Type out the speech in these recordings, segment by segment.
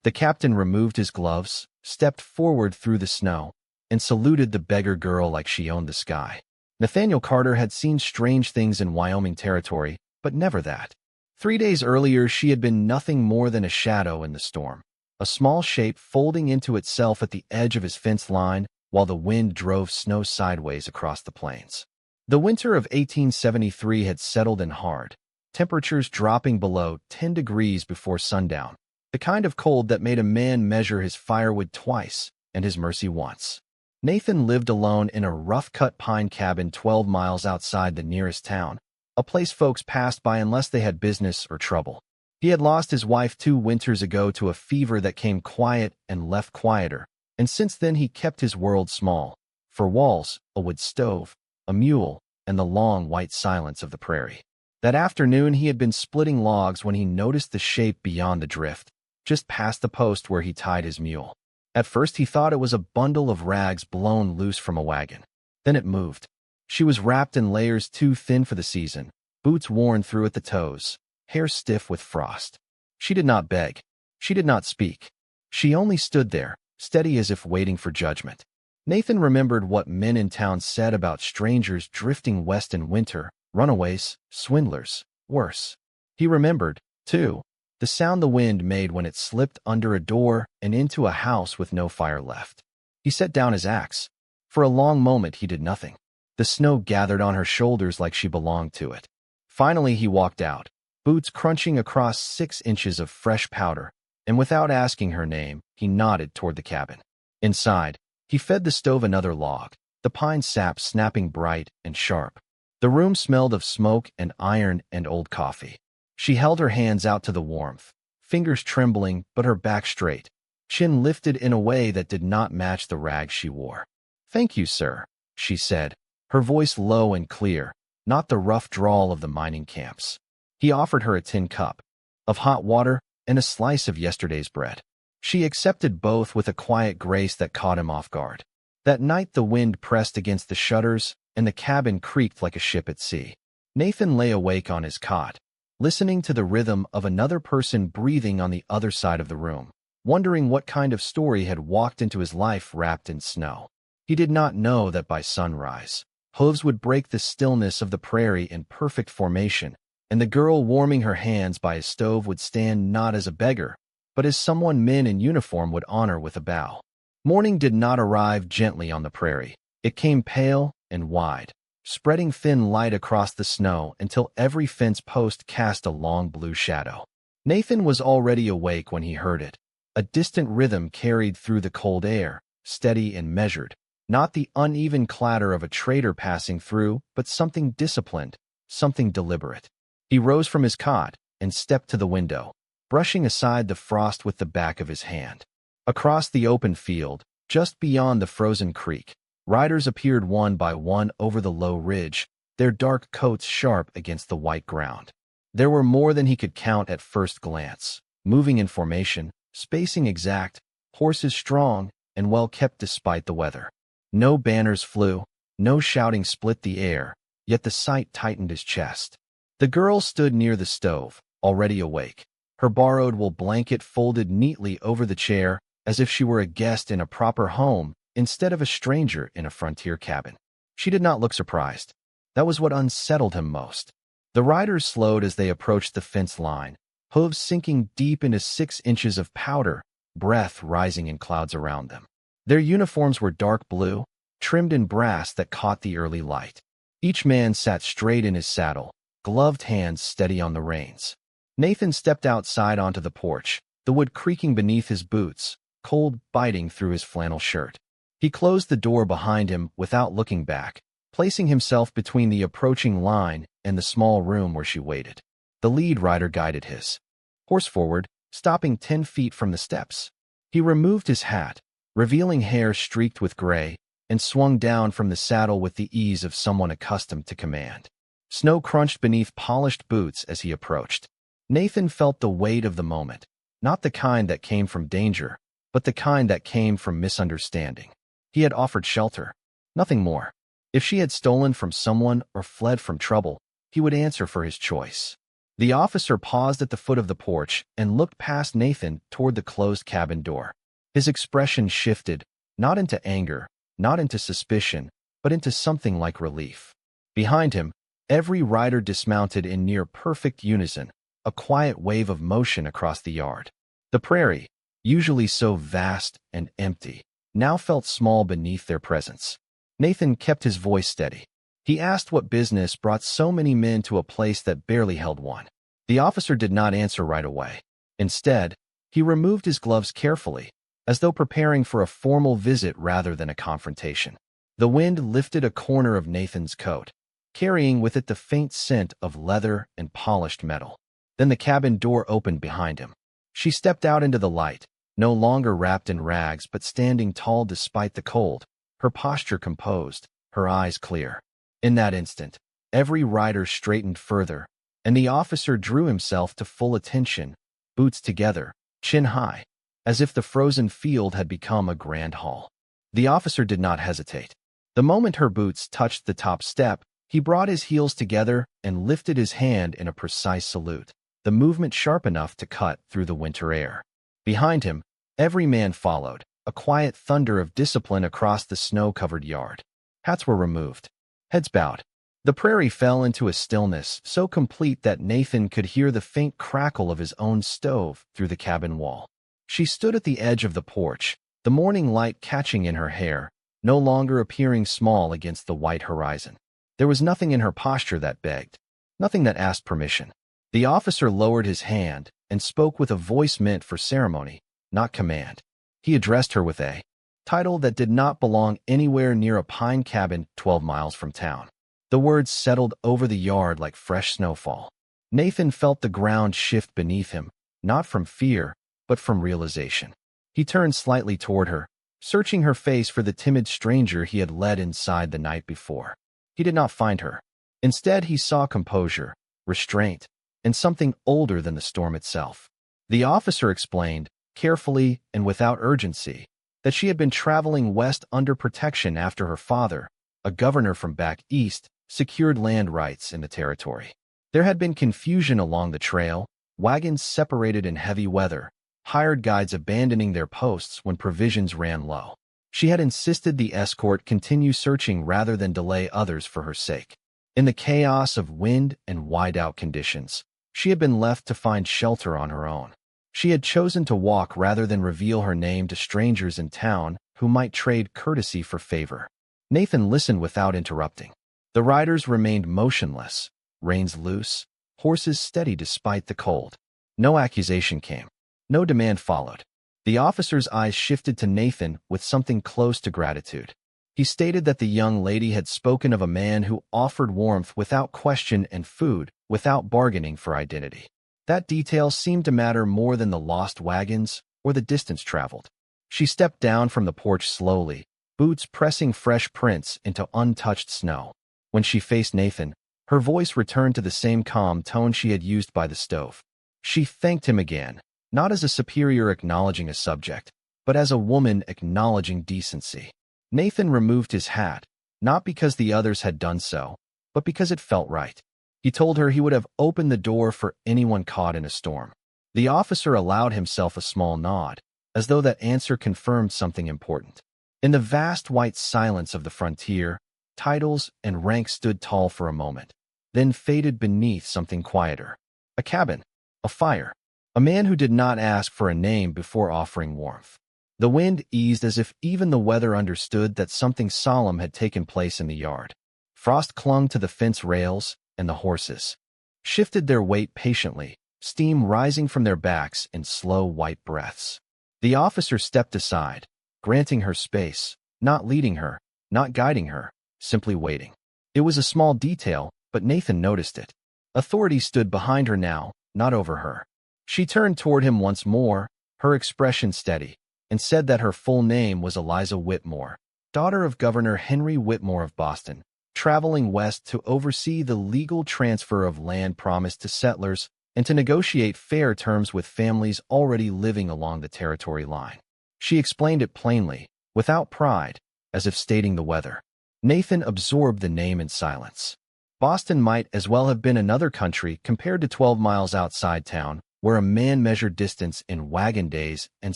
The captain removed his gloves, stepped forward through the snow, and saluted the beggar girl like she owned the sky. Nathaniel Carter had seen strange things in Wyoming territory, but never that. 3 days earlier, she had been nothing more than a shadow in the storm, a small shape folding into itself at the edge of his fence line while the wind drove snow sideways across the plains. The winter of 1873 had settled in hard, temperatures dropping below 10 degrees before sundown, the kind of cold that made a man measure his firewood twice and his mercy once. Nathan lived alone in a rough-cut pine cabin 12 miles outside the nearest town, a place folks passed by unless they had business or trouble. He had lost his wife 2 winters ago to a fever that came quiet and left quieter, and since then he kept his world small. For walls, a wood stove, a mule, and the long white silence of the prairie. That afternoon he had been splitting logs when he noticed the shape beyond the drift, just past the post where he tied his mule. At first he thought it was a bundle of rags blown loose from a wagon. Then it moved. She was wrapped in layers too thin for the season, boots worn through at the toes, hair stiff with frost. She did not beg. She did not speak. She only stood there, steady as if waiting for judgment. Nathan remembered what men in town said about strangers drifting west in winter, runaways, swindlers, worse. He remembered, too, the sound the wind made when it slipped under a door and into a house with no fire left. He set down his axe. For a long moment he did nothing. The snow gathered on her shoulders like she belonged to it. Finally he walked out, boots crunching across 6 inches of fresh powder, and without asking her name, he nodded toward the cabin. Inside, he fed the stove another log, the pine sap snapping bright and sharp. The room smelled of smoke and iron and old coffee. She held her hands out to the warmth, fingers trembling but her back straight, chin lifted in a way that did not match the rags she wore. "Thank you, sir," she said, her voice low and clear, not the rough drawl of the mining camps. He offered her a tin cup of hot water and a slice of yesterday's bread. She accepted both with a quiet grace that caught him off guard. That night the wind pressed against the shutters and the cabin creaked like a ship at sea. Nathan lay awake on his cot, listening to the rhythm of another person breathing on the other side of the room, wondering what kind of story had walked into his life wrapped in snow. He did not know that by sunrise, hooves would break the stillness of the prairie in perfect formation, and the girl warming her hands by his stove would stand not as a beggar, but as someone men in uniform would honor with a bow. Morning did not arrive gently on the prairie. It came pale and wide, spreading thin light across the snow until every fence post cast a long blue shadow. Nathan was already awake when he heard it. A distant rhythm carried through the cold air, steady and measured, not the uneven clatter of a trader passing through, but something disciplined, something deliberate. He rose from his cot and stepped to the window, brushing aside the frost with the back of his hand. Across the open field, just beyond the frozen creek, riders appeared one by one over the low ridge, their dark coats sharp against the white ground. There were more than he could count at first glance, moving in formation, spacing exact, horses strong and well kept despite the weather. No banners flew, no shouting split the air, yet the sight tightened his chest. The girl stood near the stove, already awake, her borrowed wool blanket folded neatly over the chair as if she were a guest in a proper home instead of a stranger in a frontier cabin. She did not look surprised. That was what unsettled him most. The riders slowed as they approached the fence line, hooves sinking deep into 6 inches of powder, breath rising in clouds around them. Their uniforms were dark blue, trimmed in brass that caught the early light. Each man sat straight in his saddle, gloved hands steady on the reins. Nathan stepped outside onto the porch, the wood creaking beneath his boots, cold biting through his flannel shirt. He closed the door behind him without looking back, placing himself between the approaching line and the small room where she waited. The lead rider guided his horse forward, stopping 10 feet from the steps. He removed his hat, revealing hair streaked with gray, and swung down from the saddle with the ease of someone accustomed to command. Snow crunched beneath polished boots as he approached. Nathan felt the weight of the moment, not the kind that came from danger, but the kind that came from misunderstanding. He had offered shelter, nothing more. If she had stolen from someone or fled from trouble, he would answer for his choice. The officer paused at the foot of the porch and looked past Nathan toward the closed cabin door. His expression shifted, not into anger, not into suspicion, but into something like relief. Behind him, every rider dismounted in near-perfect unison, a quiet wave of motion across the yard. The prairie, usually so vast and empty, now felt small beneath their presence. Nathan kept his voice steady. He asked what business brought so many men to a place that barely held one. The officer did not answer right away. Instead, he removed his gloves carefully, as though preparing for a formal visit rather than a confrontation. The wind lifted a corner of Nathan's coat, carrying with it the faint scent of leather and polished metal. Then the cabin door opened behind him. She stepped out into the light, no longer wrapped in rags but standing tall despite the cold, her posture composed, her eyes clear. In that instant, every rider straightened further, and the officer drew himself to full attention, boots together, chin high, as if the frozen field had become a grand hall. The officer did not hesitate. The moment her boots touched the top step, he brought his heels together and lifted his hand in a precise salute, the movement sharp enough to cut through the winter air. Behind him, every man followed, a quiet thunder of discipline across the snow-covered yard. Hats were removed. Heads bowed. The prairie fell into a stillness so complete that Nathan could hear the faint crackle of his own stove through the cabin wall. She stood at the edge of the porch, the morning light catching in her hair, no longer appearing small against the white horizon. There was nothing in her posture that begged, nothing that asked permission. The officer lowered his hand and spoke with a voice meant for ceremony, not command. He addressed her with a title that did not belong anywhere near a pine cabin 12 miles from town. The words settled over the yard like fresh snowfall. Nathan felt the ground shift beneath him, not from fear, but from realization. He turned slightly toward her, searching her face for the timid stranger he had led inside the night before. He did not find her. Instead, he saw composure, restraint, and something older than the storm itself. The officer explained, carefully and without urgency, that she had been traveling west under protection after her father, a governor from back east, secured land rights in the territory. There had been confusion along the trail, wagons separated in heavy weather, hired guides abandoning their posts when provisions ran low. She had insisted the escort continue searching rather than delay others for her sake. In the chaos of wind and whiteout conditions, she had been left to find shelter on her own. She had chosen to walk rather than reveal her name to strangers in town who might trade courtesy for favor. Nathan listened without interrupting. The riders remained motionless, reins loose, horses steady despite the cold. No accusation came. No demand followed. The officer's eyes shifted to Nathan with something close to gratitude. He stated that the young lady had spoken of a man who offered warmth without question and food without bargaining for identity. That detail seemed to matter more than the lost wagons or the distance traveled. She stepped down from the porch slowly, boots pressing fresh prints into untouched snow. When she faced Nathan, her voice returned to the same calm tone she had used by the stove. She thanked him again, not as a superior acknowledging a subject, but as a woman acknowledging decency. Nathan removed his hat, not because the others had done so, but because it felt right. He told her he would have opened the door for anyone caught in a storm. The officer allowed himself a small nod, as though that answer confirmed something important. In the vast white silence of the frontier, titles and ranks stood tall for a moment, then faded beneath something quieter. A cabin, a fire, a man who did not ask for a name before offering warmth. The wind eased as if even the weather understood that something solemn had taken place in the yard. Frost clung to the fence rails, and the horses shifted their weight patiently, steam rising from their backs in slow white breaths. The officer stepped aside, granting her space, not leading her, not guiding her, simply waiting. It was a small detail, but Nathan noticed it. Authority stood behind her now, not over her. She turned toward him once more, her expression steady, and said that her full name was Eliza Whitmore, daughter of Governor Henry Whitmore of Boston, traveling west to oversee the legal transfer of land promised to settlers and to negotiate fair terms with families already living along the territory line. She explained it plainly, without pride, as if stating the weather. Nathan absorbed the name in silence. Boston might as well have been another country compared to 12 miles outside town, where a man measured distance in wagon days and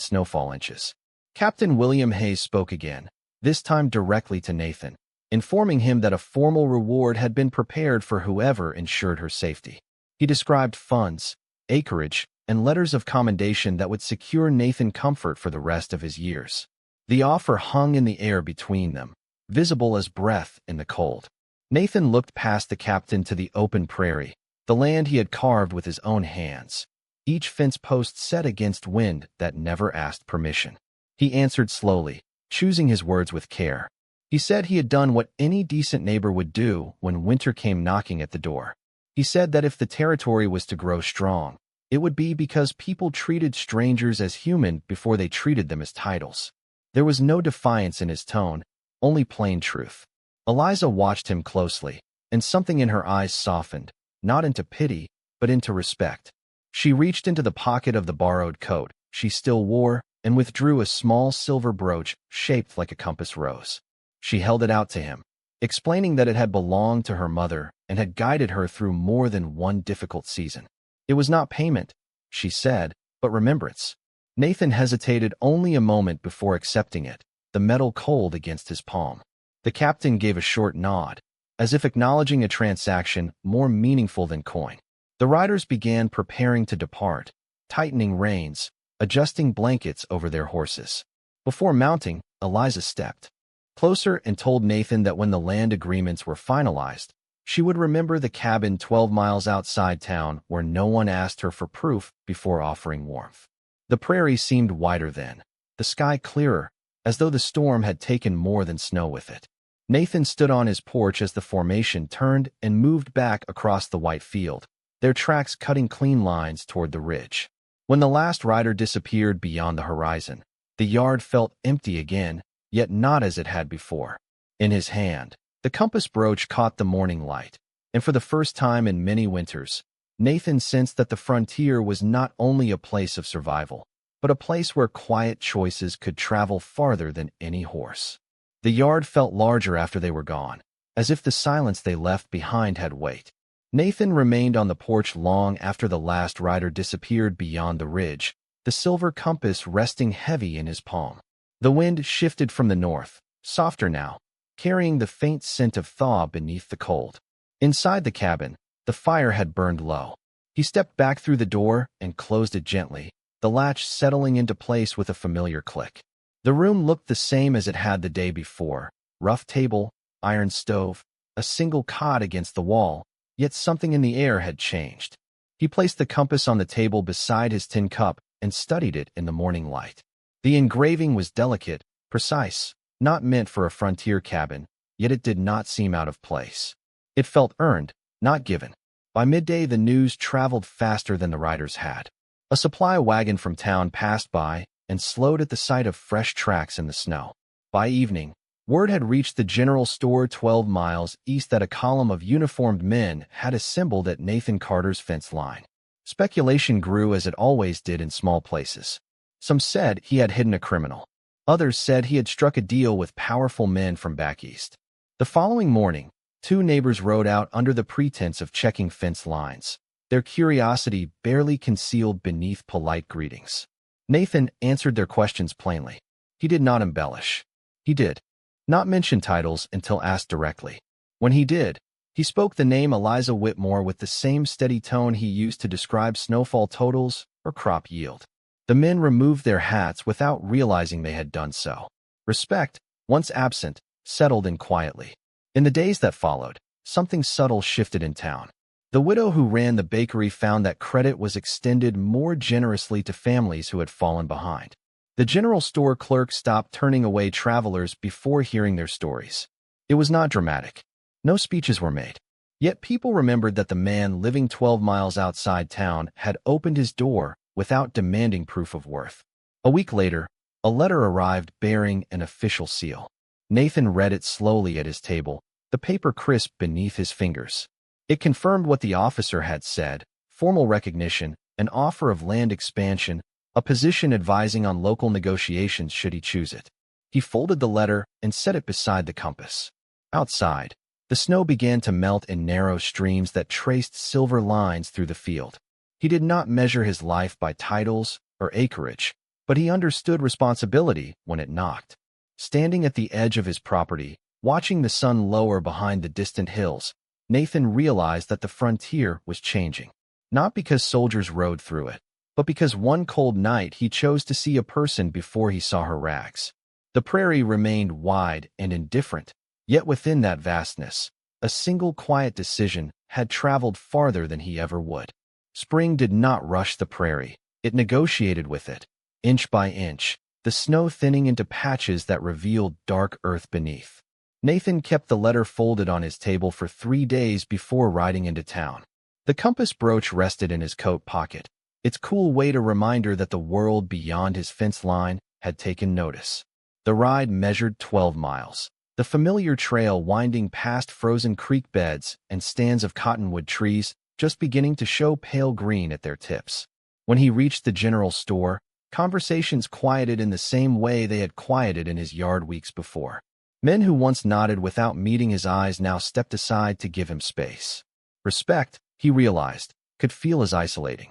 snowfall inches. Captain William Hayes spoke again, this time directly to Nathan, informing him that a formal reward had been prepared for whoever ensured her safety. He described funds, acreage, and letters of commendation that would secure Nathan comfort for the rest of his years. The offer hung in the air between them, visible as breath in the cold. Nathan looked past the captain to the open prairie, the land he had carved with his own hands, each fence post set against wind that never asked permission. He answered slowly, choosing his words with care. He said he had done what any decent neighbor would do when winter came knocking at the door. He said that if the territory was to grow strong, it would be because people treated strangers as human before they treated them as titles. There was no defiance in his tone, only plain truth. Eliza watched him closely, and something in her eyes softened, not into pity, but into respect. She reached into the pocket of the borrowed coat she still wore and withdrew a small silver brooch shaped like a compass rose. She held it out to him, explaining that it had belonged to her mother and had guided her through more than one difficult season. It was not payment, she said, but remembrance. Nathan hesitated only a moment before accepting it, the metal cold against his palm. The captain gave a short nod, as if acknowledging a transaction more meaningful than coin. The riders began preparing to depart, tightening reins, adjusting blankets over their horses. Before mounting, Eliza stepped closer and told Nathan that when the land agreements were finalized, she would remember the cabin 12 miles outside town where no one asked her for proof before offering warmth. The prairie seemed wider then, the sky clearer, as though the storm had taken more than snow with it. Nathan stood on his porch as the formation turned and moved back across the white field, their tracks cutting clean lines toward the ridge. When the last rider disappeared beyond the horizon, the yard felt empty again, yet not as it had before. In his hand, the compass brooch caught the morning light, and for the first time in many winters, Nathan sensed that the frontier was not only a place of survival, but a place where quiet choices could travel farther than any horse. The yard felt larger after they were gone, as if the silence they left behind had weight. Nathan remained on the porch long after the last rider disappeared beyond the ridge, the silver compass resting heavy in his palm. The wind shifted from the north, softer now, carrying the faint scent of thaw beneath the cold. Inside the cabin, the fire had burned low. He stepped back through the door and closed it gently, the latch settling into place with a familiar click. The room looked the same as it had the day before, rough table, iron stove, a single cot against the wall, yet something in the air had changed. He placed the compass on the table beside his tin cup and studied it in the morning light. The engraving was delicate, precise, not meant for a frontier cabin, yet it did not seem out of place. It felt earned, not given. By midday, the news traveled faster than the riders had. A supply wagon from town passed by and slowed at the sight of fresh tracks in the snow. By evening, word had reached the general store 12 miles east that a column of uniformed men had assembled at Nathan Carter's fence line. Speculation grew as it always did in small places. Some said he had hidden a criminal. Others said he had struck a deal with powerful men from back east. The following morning, two neighbors rode out under the pretense of checking fence lines, their curiosity barely concealed beneath polite greetings. Nathan answered their questions plainly. He did not embellish. He did not mention titles until asked directly. When he did, he spoke the name Eliza Whitmore with the same steady tone he used to describe snowfall totals or crop yield. The men removed their hats without realizing they had done so. Respect, once absent, settled in quietly. In the days that followed, something subtle shifted in town. The widow who ran the bakery found that credit was extended more generously to families who had fallen behind. The general store clerk stopped turning away travelers before hearing their stories. It was not dramatic. No speeches were made. Yet people remembered that the man living 12 miles outside town had opened his door without demanding proof of worth. A week later, a letter arrived bearing an official seal. Nathan read it slowly at his table, the paper crisp beneath his fingers. It confirmed what the officer had said: formal recognition, an offer of land expansion, a position advising on local negotiations should he choose it. He folded the letter and set it beside the compass. Outside, The snow began to melt in narrow streams that traced silver lines through the field. He did not measure his life by titles or acreage, but he understood responsibility when it knocked. Standing at the edge of his property, watching the sun lower behind the distant hills, Nathan realized that the frontier was changing. Not because soldiers rode through it, but because one cold night he chose to see a person before he saw her rags. The prairie remained wide and indifferent, yet within that vastness, a single quiet decision had traveled farther than he ever would. Spring did not rush the prairie, it negotiated with it, inch by inch, the snow thinning into patches that revealed dark earth beneath. Nathan kept the letter folded on his table for 3 days before riding into town. The compass brooch rested in his coat pocket, its cool weight a reminder that the world beyond his fence line had taken notice. The ride measured 12 miles, the familiar trail winding past frozen creek beds and stands of cottonwood trees just beginning to show pale green at their tips. When he reached the general store, conversations quieted in the same way they had quieted in his yard weeks before. Men who once nodded without meeting his eyes now stepped aside to give him space. Respect, he realized, could feel as isolating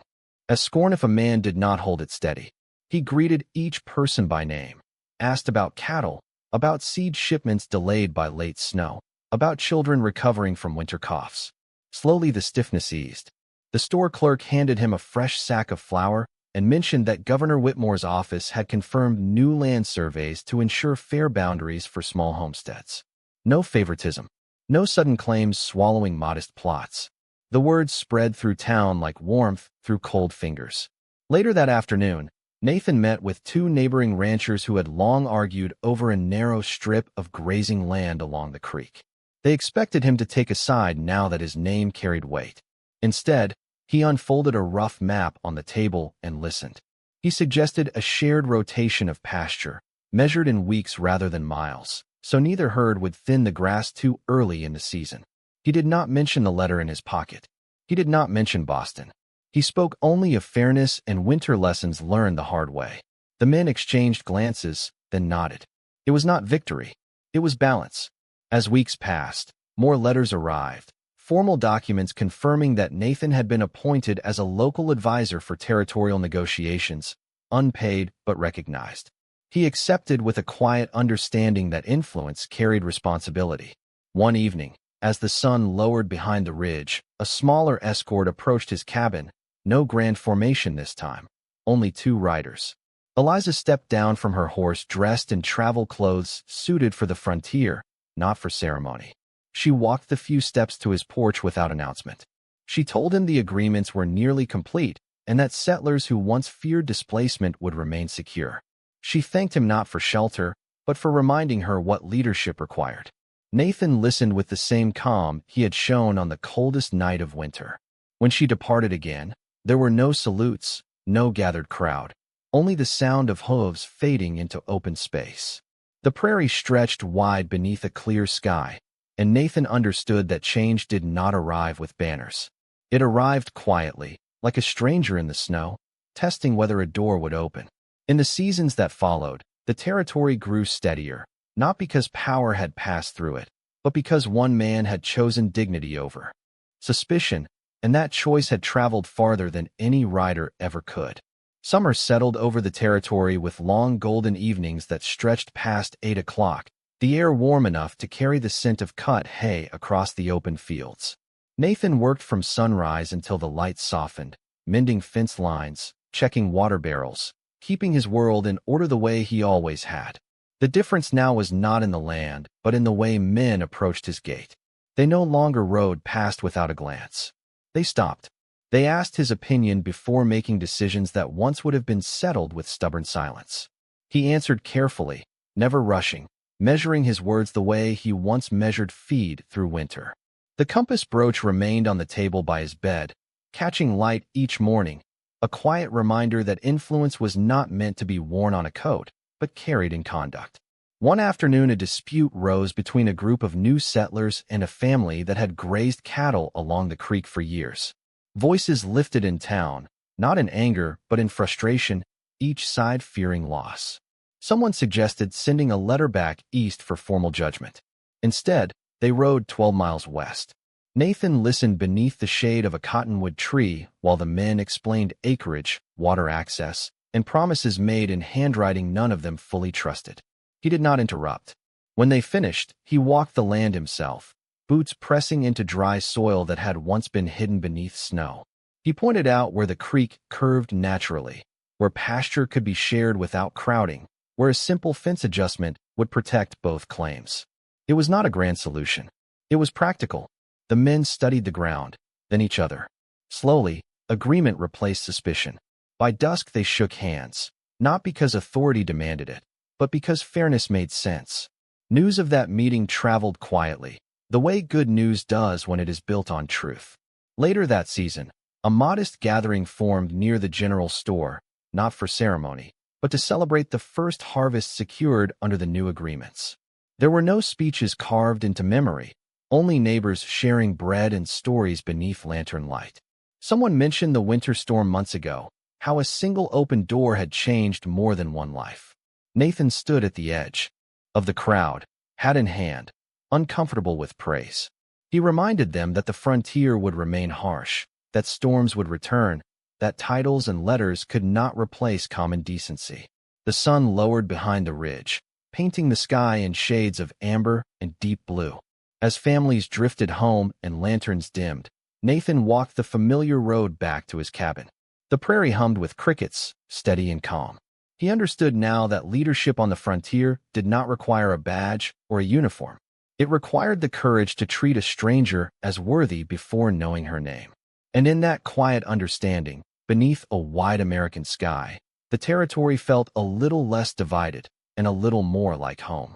as scorn if a man did not hold it steady. He greeted each person by name, asked about cattle, about seed shipments delayed by late snow, about children recovering from winter coughs. Slowly the stiffness eased. The store clerk handed him a fresh sack of flour and mentioned that Governor Whitmore's office had confirmed new land surveys to ensure fair boundaries for small homesteads. No favoritism, no sudden claims swallowing modest plots. The words spread through town like warmth through cold fingers. Later that afternoon, Nathan met with 2 neighboring ranchers who had long argued over a narrow strip of grazing land along the creek. They expected him to take a side now that his name carried weight. Instead, he unfolded a rough map on the table and listened. He suggested a shared rotation of pasture, measured in weeks rather than miles, so neither herd would thin the grass too early in the season. He did not mention the letter in his pocket. He did not mention Boston. He spoke only of fairness and winter lessons learned the hard way. The men exchanged glances, then nodded. It was not victory. It was balance. As weeks passed, more letters arrived, formal documents confirming that Nathan had been appointed as a local advisor for territorial negotiations, unpaid but recognized. He accepted with a quiet understanding that influence carried responsibility. One evening, as the sun lowered behind the ridge, a smaller escort approached his cabin. No grand formation this time, only 2 riders. Eliza stepped down from her horse dressed in travel clothes suited for the frontier, not for ceremony. She walked the few steps to his porch without announcement. She told him the agreements were nearly complete and that settlers who once feared displacement would remain secure. She thanked him not for shelter, but for reminding her what leadership required. Nathan listened with the same calm he had shown on the coldest night of winter. When she departed again, there were no salutes, no gathered crowd, only the sound of hooves fading into open space. The prairie stretched wide beneath a clear sky, and Nathan understood that change did not arrive with banners. It arrived quietly, like a stranger in the snow, testing whether a door would open. In the seasons that followed, the territory grew steadier, not because power had passed through it, but because one man had chosen dignity over suspicion, and that choice had traveled farther than any rider ever could. Summer settled over the territory with long golden evenings that stretched past 8 o'clock, the air warm enough to carry the scent of cut hay across the open fields. Nathan worked from sunrise until the lights softened, mending fence lines, checking water barrels, keeping his world in order the way he always had. The difference now was not in the land, but in the way men approached his gate. They no longer rode past without a glance. They stopped. They asked his opinion before making decisions that once would have been settled with stubborn silence. He answered carefully, never rushing, measuring his words the way he once measured feed through winter. The compass brooch remained on the table by his bed, catching light each morning, a quiet reminder that influence was not meant to be worn on a coat, but carried in conduct. One afternoon, a dispute rose between a group of new settlers and a family that had grazed cattle along the creek for years. Voices lifted in town, not in anger but in frustration, each side fearing loss. Someone suggested sending a letter back east for formal judgment. Instead, They rode 12 miles west. Nathan listened beneath the shade of a cottonwood tree while the men explained acreage, water access, and promises made in handwriting none of them fully trusted. He did not interrupt. When they finished, he walked the land himself, boots pressing into dry soil that had once been hidden beneath snow. He pointed out where the creek curved naturally, where pasture could be shared without crowding, where a simple fence adjustment would protect both claims. It was not a grand solution. It was practical. The men studied the ground, then each other. Slowly, agreement replaced suspicion. By dusk they shook hands, not because authority demanded it, but because fairness made sense. News of that meeting traveled quietly, the way good news does when it is built on truth. Later that season, a modest gathering formed near the general store, not for ceremony, but to celebrate the first harvest secured under the new agreements. There were no speeches carved into memory, only neighbors sharing bread and stories beneath lantern light. Someone mentioned the winter storm months ago, how a single open door had changed more than one life. Nathan stood at the edge of the crowd, hat in hand, uncomfortable with praise. He reminded them that the frontier would remain harsh, that storms would return, that titles and letters could not replace common decency. The sun lowered behind the ridge, painting the sky in shades of amber and deep blue. As families drifted home and lanterns dimmed, Nathan walked the familiar road back to his cabin. The prairie hummed with crickets, steady and calm. He understood now that leadership on the frontier did not require a badge or a uniform. It required the courage to treat a stranger as worthy before knowing her name. And in that quiet understanding, beneath a wide American sky, the territory felt a little less divided and a little more like home.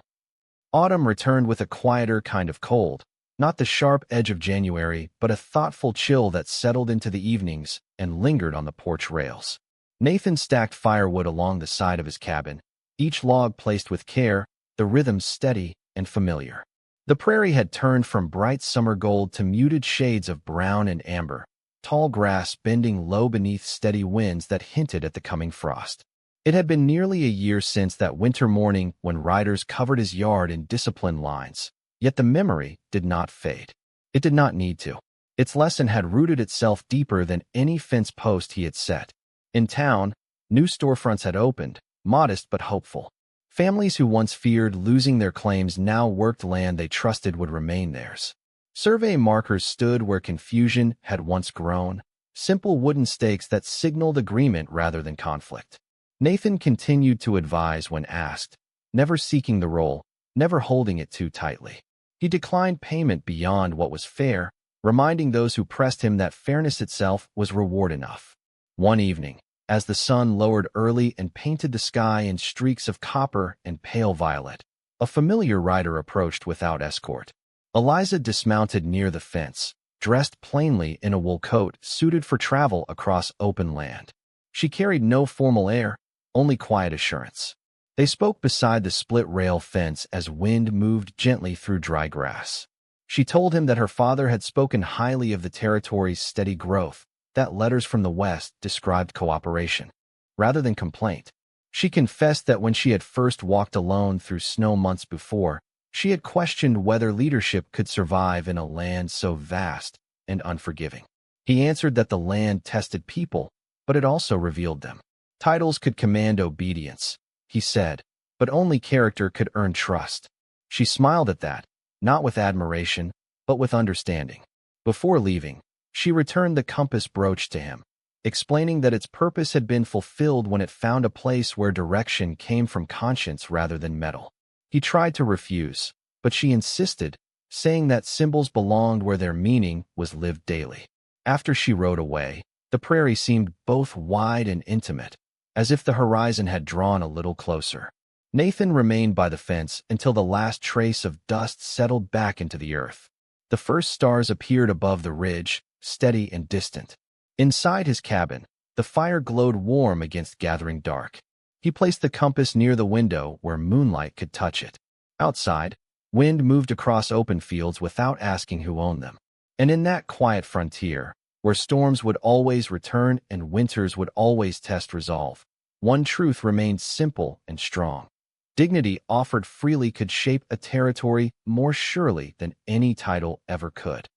Autumn returned with a quieter kind of cold, not the sharp edge of January, but a thoughtful chill that settled into the evenings and lingered on the porch rails. Nathan stacked firewood along the side of his cabin, each log placed with care, the rhythm steady and familiar. The prairie had turned from bright summer gold to muted shades of brown and amber, tall grass bending low beneath steady winds that hinted at the coming frost. It had been nearly a year since that winter morning when riders covered his yard in disciplined lines, yet the memory did not fade. It did not need to. Its lesson had rooted itself deeper than any fence post he had set. In town, new storefronts had opened, modest but hopeful. Families who once feared losing their claims now worked land they trusted would remain theirs. Survey markers stood where confusion had once grown, simple wooden stakes that signaled agreement rather than conflict. Nathan continued to advise when asked, never seeking the role, never holding it too tightly. He declined payment beyond what was fair, reminding those who pressed him that fairness itself was reward enough. One evening, as the sun lowered early and painted the sky in streaks of copper and pale violet, a familiar rider approached without escort. Eliza dismounted near the fence, dressed plainly in a wool coat suited for travel across open land. She carried no formal air, only quiet assurance. They spoke beside the split-rail fence as wind moved gently through dry grass. She told him that her father had spoken highly of the territory's steady growth, that letters from the West described cooperation, rather than complaint. She confessed that when she had first walked alone through snow months before, she had questioned whether leadership could survive in a land so vast and unforgiving. He answered that the land tested people, but it also revealed them. Titles could command obedience, he said, but only character could earn trust. She smiled at that, not with admiration, but with understanding. Before leaving, she returned the compass brooch to him, explaining that its purpose had been fulfilled when it found a place where direction came from conscience rather than metal. He tried to refuse, but she insisted, saying that symbols belonged where their meaning was lived daily. After she rode away, the prairie seemed both wide and intimate, as if the horizon had drawn a little closer. Nathan remained by the fence until the last trace of dust settled back into the earth. The first stars appeared above the ridge, steady and distant. Inside his cabin, the fire glowed warm against gathering dark. He placed the compass near the window where moonlight could touch it. Outside, wind moved across open fields without asking who owned them. And in that quiet frontier, where storms would always return and winters would always test resolve, one truth remained simple and strong. Dignity offered freely could shape a territory more surely than any title ever could.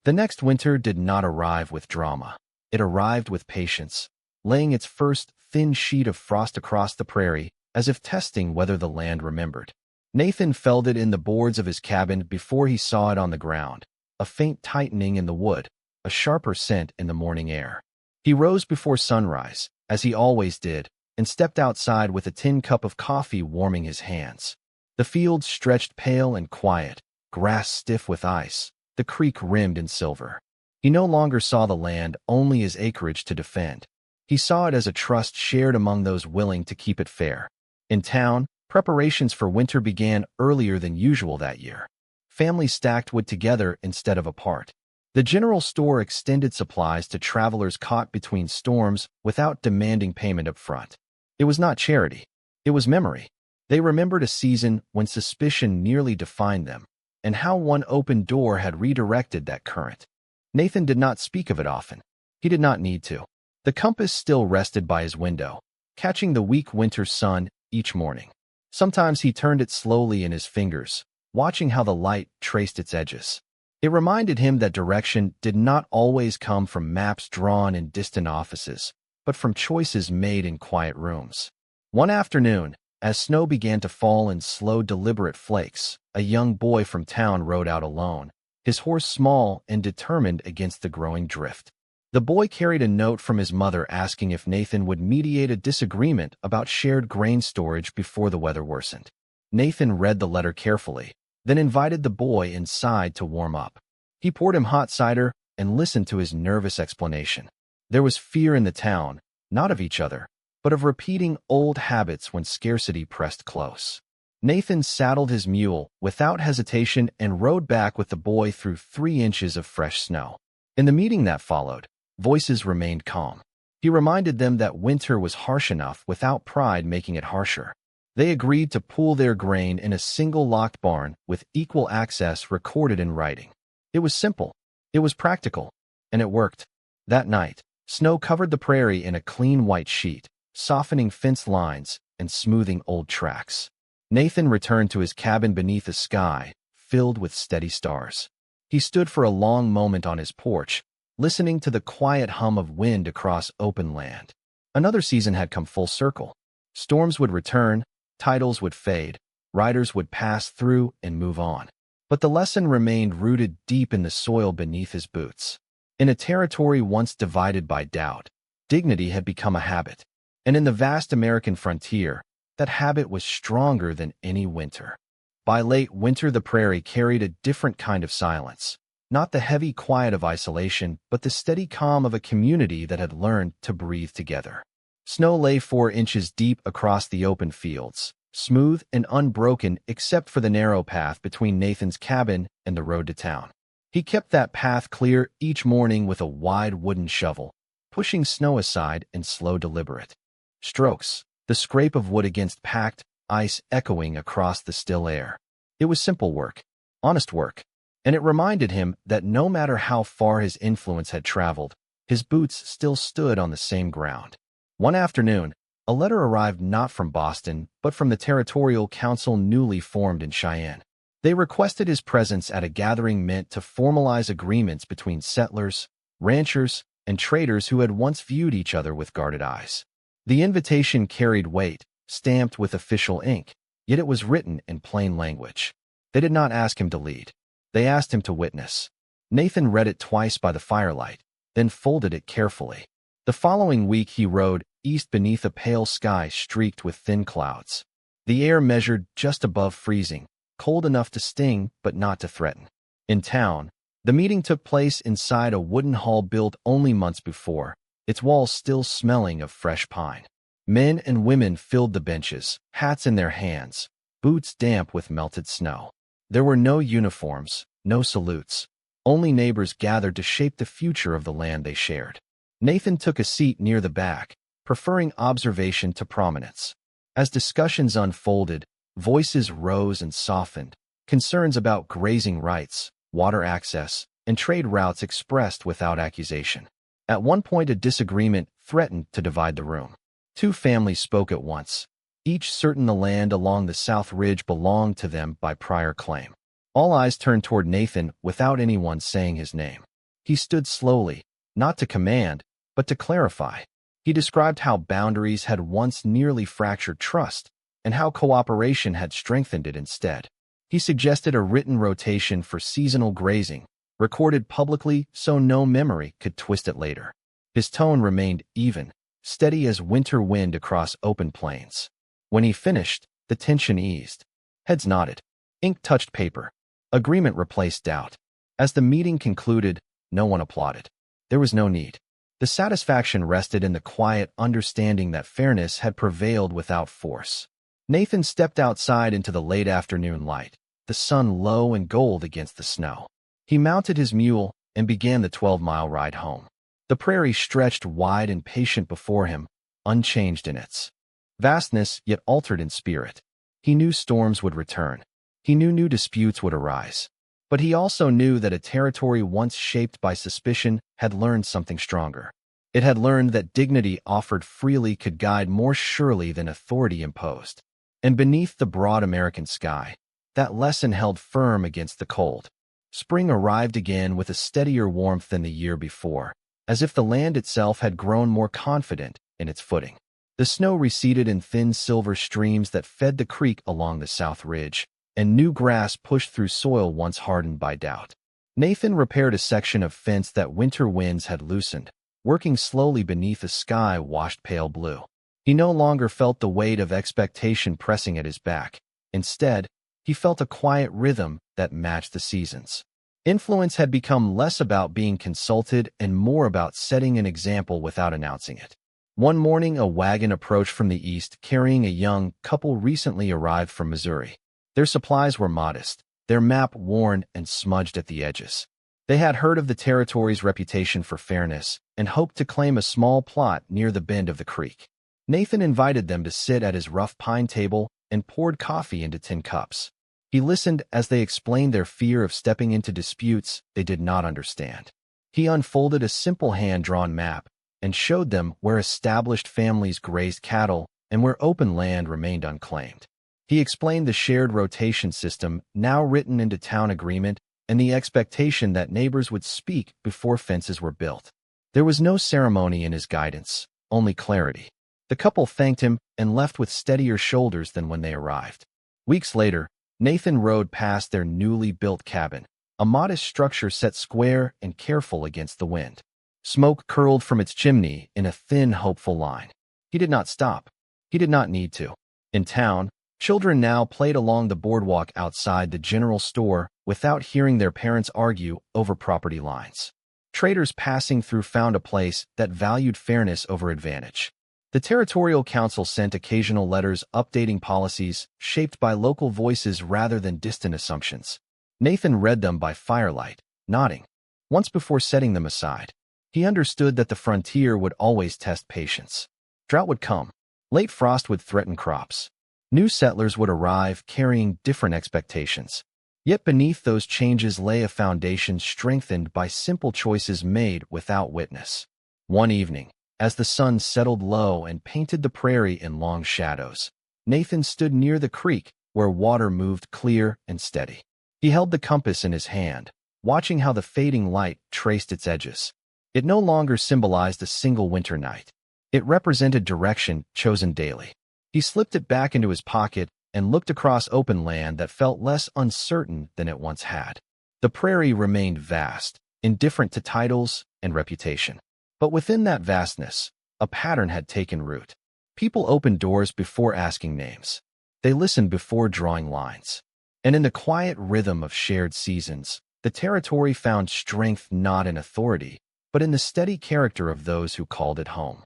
The next winter did not arrive with drama. It arrived with patience, laying its first thin sheet of frost across the prairie, as if testing whether the land remembered. Nathan felt it in the boards of his cabin before he saw it on the ground, a faint tightening in the wood, a sharper scent in the morning air. He rose before sunrise, as he always did, and stepped outside with a tin cup of coffee warming his hands. The fields stretched pale and quiet, grass stiff with ice, the creek rimmed in silver. He no longer saw the land only as acreage to defend. He saw it as a trust shared among those willing to keep it fair. In town, preparations for winter began earlier than usual that year. Families stacked wood together instead of apart. The general store extended supplies to travelers caught between storms without demanding payment up front. It was not charity. It was memory. They remembered a season when suspicion nearly defined them, and how one open door had redirected that current. Nathan did not speak of it often. He did not need to. The compass still rested by his window, catching the weak winter sun each morning. Sometimes he turned it slowly in his fingers, watching how the light traced its edges. It reminded him that direction did not always come from maps drawn in distant offices, but from choices made in quiet rooms. One afternoon, as snow began to fall in slow, deliberate flakes, a young boy from town rode out alone, his horse small and determined against the growing drift. The boy carried a note from his mother asking if Nathan would mediate a disagreement about shared grain storage before the weather worsened. Nathan read the letter carefully, then invited the boy inside to warm up. He poured him hot cider and listened to his nervous explanation. There was fear in the town, not of each other, but of repeating old habits when scarcity pressed close. Nathan saddled his mule without hesitation and rode back with the boy through 3 inches of fresh snow. In the meeting that followed, voices remained calm. He reminded them that winter was harsh enough without pride making it harsher. They agreed to pool their grain in a single locked barn with equal access recorded in writing. It was simple, it was practical, and it worked. That night, snow covered the prairie in a clean white sheet, softening fence lines and smoothing old tracks. Nathan returned to his cabin beneath a sky filled with steady stars. He stood for a long moment on his porch, listening to the quiet hum of wind across open land. Another season had come full circle. Storms would return, titles would fade, riders would pass through and move on. But the lesson remained rooted deep in the soil beneath his boots. In a territory once divided by doubt, dignity had become a habit. And in the vast American frontier, that habit was stronger than any winter. By late winter, the prairie carried a different kind of silence. Not the heavy quiet of isolation, but the steady calm of a community that had learned to breathe together. Snow lay 4 inches deep across the open fields, smooth and unbroken except for the narrow path between Nathan's cabin and the road to town. He kept that path clear each morning with a wide wooden shovel, pushing snow aside in slow, deliberate strokes, the scrape of wood against packed ice echoing across the still air. It was simple work, honest work, and it reminded him that no matter how far his influence had traveled, his boots still stood on the same ground. One afternoon, a letter arrived not from Boston, but from the territorial council newly formed in Cheyenne. They requested his presence at a gathering meant to formalize agreements between settlers, ranchers, and traders who had once viewed each other with guarded eyes. The invitation carried weight, stamped with official ink, yet it was written in plain language. They did not ask him to lead. They asked him to witness. Nathan read it twice by the firelight, then folded it carefully. The following week he rode east beneath a pale sky streaked with thin clouds. The air measured just above freezing, cold enough to sting but not to threaten. In town, the meeting took place inside a wooden hall built only months before, its walls still smelling of fresh pine. Men and women filled the benches, hats in their hands, boots damp with melted snow. There were no uniforms, no salutes. Only neighbors gathered to shape the future of the land they shared. Nathan took a seat near the back, preferring observation to prominence. As discussions unfolded, voices rose and softened, concerns about grazing rights, water access, and trade routes expressed without accusation. At one point, a disagreement threatened to divide the room. 2 families spoke at once, each certain the land along the south ridge belonged to them by prior claim. All eyes turned toward Nathan without anyone saying his name. He stood slowly, not to command, but to clarify. He described how boundaries had once nearly fractured trust, and how cooperation had strengthened it instead. He suggested a written rotation for seasonal grazing, recorded publicly so no memory could twist it later. His tone remained even, steady as winter wind across open plains. When he finished, the tension eased. Heads nodded. Ink touched paper. Agreement replaced doubt. As the meeting concluded, no one applauded. There was no need. The satisfaction rested in the quiet understanding that fairness had prevailed without force. Nathan stepped outside into the late afternoon light, the sun low and gold against the snow. He mounted his mule and began the 12-mile ride home. The prairie stretched wide and patient before him, unchanged in its vastness yet altered in spirit. He knew storms would return. He knew new disputes would arise. But he also knew that a territory once shaped by suspicion had learned something stronger. It had learned that dignity offered freely could guide more surely than authority imposed. And beneath the broad American sky, that lesson held firm against the cold. Spring arrived again with a steadier warmth than the year before, as if the land itself had grown more confident in its footing. The snow receded in thin silver streams that fed the creek along the south ridge, and new grass pushed through soil once hardened by doubt. Nathan repaired a section of fence that winter winds had loosened, working slowly beneath a sky washed pale blue. He no longer felt the weight of expectation pressing at his back. Instead, he felt a quiet rhythm that matched the seasons. Influence had become less about being consulted and more about setting an example without announcing it. One morning, a wagon approached from the east carrying a young couple recently arrived from Missouri. Their supplies were modest, their map worn and smudged at the edges. They had heard of the territory's reputation for fairness and hoped to claim a small plot near the bend of the creek. Nathan invited them to sit at his rough pine table and poured coffee into tin cups. He listened as they explained their fear of stepping into disputes they did not understand. He unfolded a simple hand-drawn map and showed them where established families grazed cattle and where open land remained unclaimed. He explained the shared rotation system now written into town agreement and the expectation that neighbors would speak before fences were built. There was no ceremony in his guidance, only clarity. The couple thanked him and left with steadier shoulders than when they arrived. Weeks later, Nathan rode past their newly built cabin, a modest structure set square and careful against the wind. Smoke curled from its chimney in a thin, hopeful line. He did not stop. He did not need to. In town, children now played along the boardwalk outside the general store without hearing their parents argue over property lines. Traders passing through found a place that valued fairness over advantage. The Territorial Council sent occasional letters updating policies shaped by local voices rather than distant assumptions. Nathan read them by firelight, nodding. Once before setting them aside, he understood that the frontier would always test patience. Drought would come. Late frost would threaten crops. New settlers would arrive carrying different expectations. Yet beneath those changes lay a foundation strengthened by simple choices made without witness. One evening, as the sun settled low and painted the prairie in long shadows, Nathan stood near the creek where water moved clear and steady. He held the compass in his hand, watching how the fading light traced its edges. It no longer symbolized a single winter night. It represented direction chosen daily. He slipped it back into his pocket and looked across open land that felt less uncertain than it once had. The prairie remained vast, indifferent to titles and reputation. But within that vastness, a pattern had taken root. People opened doors before asking names. They listened before drawing lines. And in the quiet rhythm of shared seasons, the territory found strength not in authority, but in the steady character of those who called it home.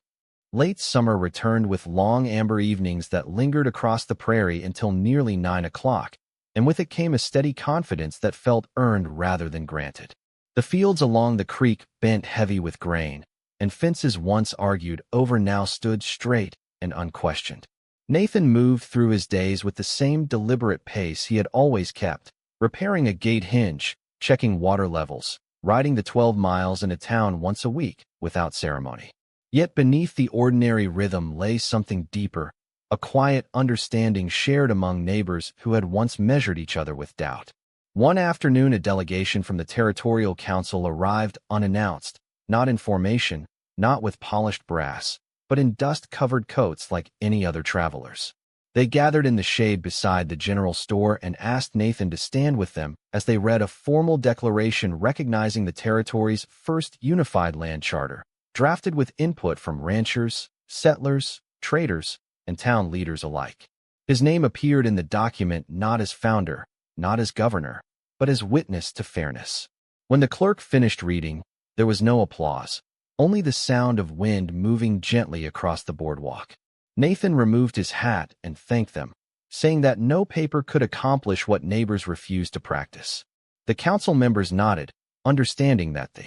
Late summer returned with long amber evenings that lingered across the prairie until nearly 9 o'clock, and with it came a steady confidence that felt earned rather than granted. The fields along the creek bent heavy with grain, and fences once argued over now stood straight and unquestioned. Nathan moved through his days with the same deliberate pace he had always kept, repairing a gate hinge, checking water levels, riding the 12 miles in a town once a week without ceremony. Yet beneath the ordinary rhythm lay something deeper, a quiet understanding shared among neighbors who had once measured each other with doubt. One afternoon, a delegation from the Territorial Council arrived unannounced, not in formation, not with polished brass, but in dust-covered coats like any other travelers. They gathered in the shade beside the general store and asked Nathan to stand with them as they read a formal declaration recognizing the territory's first unified land charter, drafted with input from ranchers, settlers, traders, and town leaders alike. His name appeared in the document not as founder, not as governor, but as witness to fairness. When the clerk finished reading, there was no applause, only the sound of wind moving gently across the boardwalk. Nathan removed his hat and thanked them, saying that no paper could accomplish what neighbors refused to practice. The council members nodded, understanding that the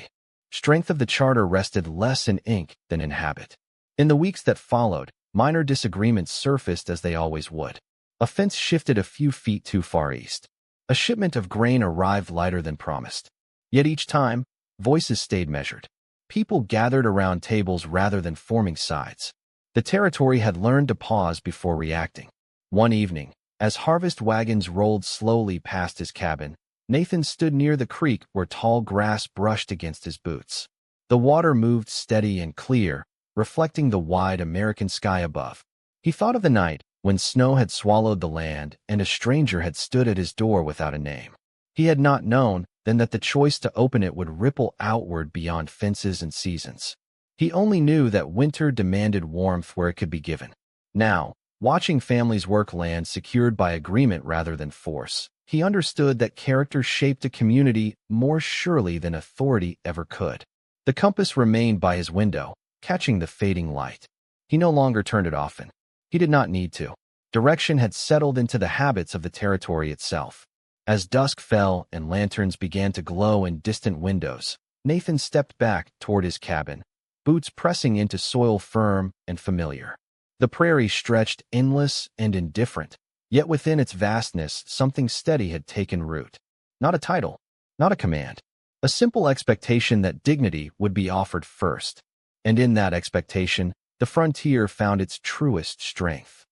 strength of the charter rested less in ink than in habit. In the weeks that followed, minor disagreements surfaced as they always would. A fence shifted a few feet too far east. A shipment of grain arrived lighter than promised. Yet each time, voices stayed measured. People gathered around tables rather than forming sides. The territory had learned to pause before reacting. One evening, as harvest wagons rolled slowly past his cabin, Nathan stood near the creek where tall grass brushed against his boots. The water moved steady and clear, reflecting the wide American sky above. He thought of the night when snow had swallowed the land and a stranger had stood at his door without a name. He had not known then that the choice to open it would ripple outward beyond fences and seasons. He only knew that winter demanded warmth where it could be given. Now, watching families work land secured by agreement rather than force, he understood that character shaped a community more surely than authority ever could. The compass remained by his window, catching the fading light. He no longer turned it often. He did not need to. Direction had settled into the habits of the territory itself. As dusk fell and lanterns began to glow in distant windows, Nathan stepped back toward his cabin, boots pressing into soil firm and familiar. The prairie stretched endless and indifferent, yet within its vastness something steady had taken root. Not a title, not a command, a simple expectation that dignity would be offered first. And in that expectation, the frontier found its truest strength.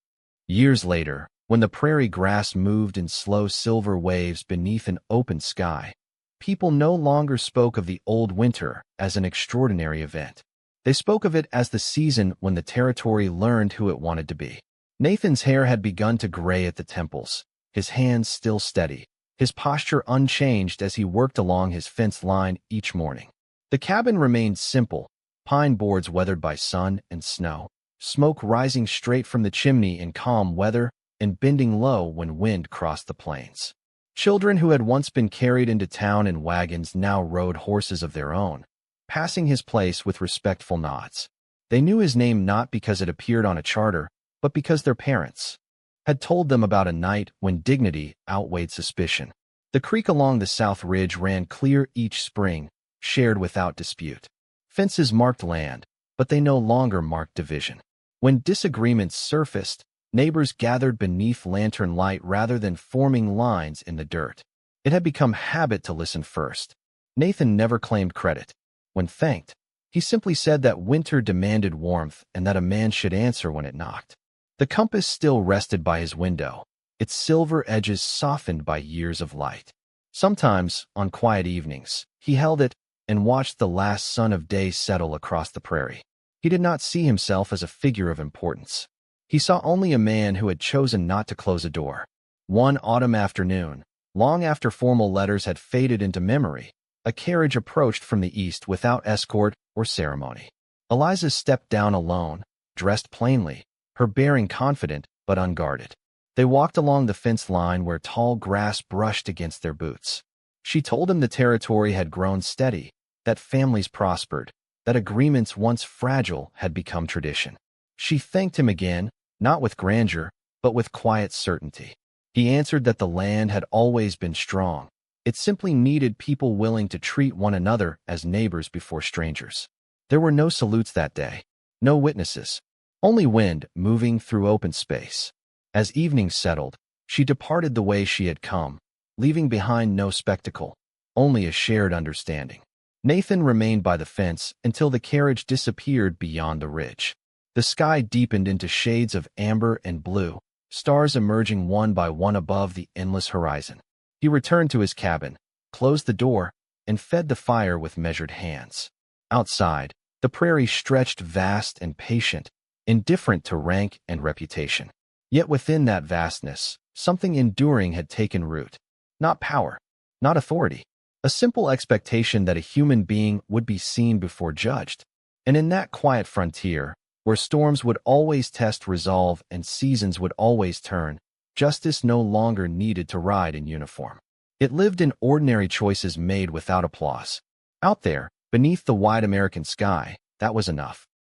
Years later, when the prairie grass moved in slow silver waves beneath an open sky, people no longer spoke of the old winter as an extraordinary event. They spoke of it as the season when the territory learned who it wanted to be. Nathan's hair had begun to gray at the temples, his hands still steady, his posture unchanged as he worked along his fence line each morning. The cabin remained simple, pine boards weathered by sun and snow, smoke rising straight from the chimney in calm weather and bending low when wind crossed the plains. Children who had once been carried into town in wagons now rode horses of their own, passing his place with respectful nods. They knew his name not because it appeared on a charter, but because their parents had told them about a night when dignity outweighed suspicion. The creek along the south ridge ran clear each spring, shared without dispute. Fences marked land, but they no longer marked division. When disagreements surfaced, neighbors gathered beneath lantern light rather than forming lines in the dirt. It had become habit to listen first. Nathan never claimed credit. When thanked, he simply said that winter demanded warmth and that a man should answer when it knocked. The compass still rested by his window, its silver edges softened by years of light. Sometimes, on quiet evenings, he held it and watched the last sun of day settle across the prairie. He did not see himself as a figure of importance. He saw only a man who had chosen not to close a door. One autumn afternoon, long after formal letters had faded into memory, a carriage approached from the east without escort or ceremony. Eliza stepped down alone, dressed plainly, her bearing confident but unguarded. They walked along the fence line where tall grass brushed against their boots. She told him the territory had grown steady, that families prospered, that agreements once fragile had become tradition. She thanked him again, not with grandeur, but with quiet certainty. He answered that the land had always been strong. It simply needed people willing to treat one another as neighbors before strangers. There were no salutes that day, no witnesses, only wind moving through open space. As evening settled, she departed the way she had come, leaving behind no spectacle, only a shared understanding. Nathan remained by the fence until the carriage disappeared beyond the ridge. The sky deepened into shades of amber and blue, stars emerging one by one above the endless horizon. He returned to his cabin, closed the door, and fed the fire with measured hands. Outside, the prairie stretched vast and patient, indifferent to rank and reputation. Yet within that vastness, something enduring had taken root. Not power, not authority. A simple expectation that a human being would be seen before judged. And in that quiet frontier, where storms would always test resolve and seasons would always turn, justice no longer needed to ride in uniform. It lived in ordinary choices made without applause. Out there, beneath the wide American sky, that was enough.